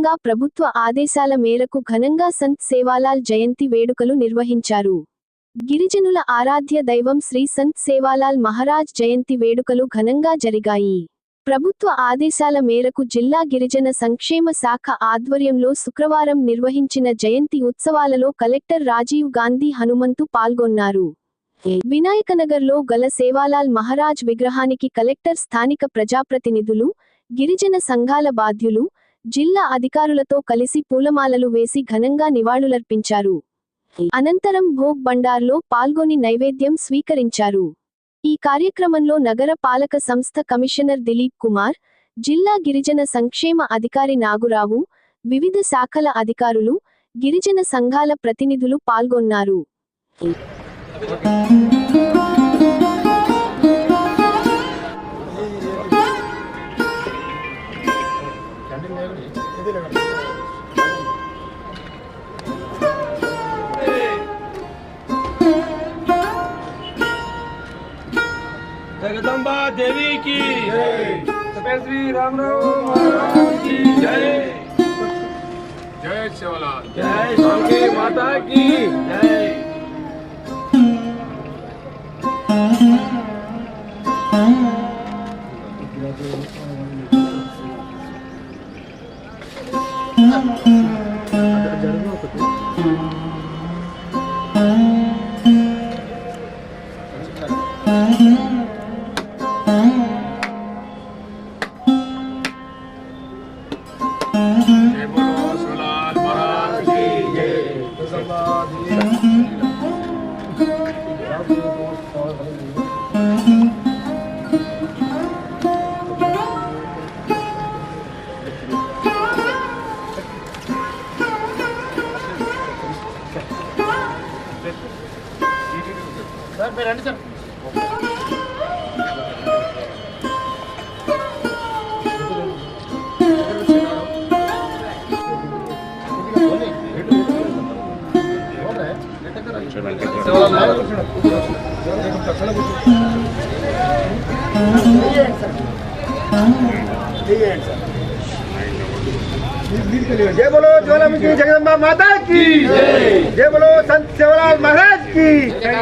సందర్భంగా ప్రభుత్వ ఆదేశాల మేరకు ఘనంగా సంత్ సేవాలాల్ జయంతి వేడుకలు నిర్వహించారు. గిరిజనుల ఆరాధ్య దైవం శ్రీ సంత్ సేవాలాల్ మహారాజ్ జయంతి వేడుకలు ఘనంగా జరిగాయి. ప్రభుత్వ ఆదేశాల మేరకు జిల్లా గిరిజన సంక్షేమ శాఖ ఆధ్వర్యంలో శుక్రవారం నిర్వహించిన జయంతి ఉత్సవాలలో కలెక్టర్ రాజీవ్ గాంధీ హనుమంతు పాల్గొన్నారు. వినాయకనగర్లో గల సేవాలాల్ మహారాజ్ విగ్రహానికి కలెక్టర్ స్థానిక ప్రజాప్రతినిధులు, గిరిజన సంఘాల బాధ్యులు, జిల్లా అధికారులతో కలిసి పూలమాలలు వేసి ఘనంగా నివాళులర్పించారు. అనంతరం భోగ్ బండార్లో పాల్గొని నైవేద్యం స్వీకరించారు. ఈ కార్యక్రమంలో నగర పాలక సంస్థ కమిషనర్ దిలీప్ కుమార్, జిల్లా గిరిజన సంక్షేమ అధికారి నాగురావు, వివిధ శాఖల అధికారులు, గిరిజన సంఘాల ప్రతినిధులు పాల్గొన్నారు. जगदम्बा देवी की जय, श्री रामराव महाराज की जय, जय सेवालाल, जय शांति माता की जय। जय बोलो सेवालाल महाराज की जय। सर मैं రండి सर जय बोलो ज्वालामुखी जगदम्बा माता की जय, जय बोलो संत सेवालाल महाराज की जय।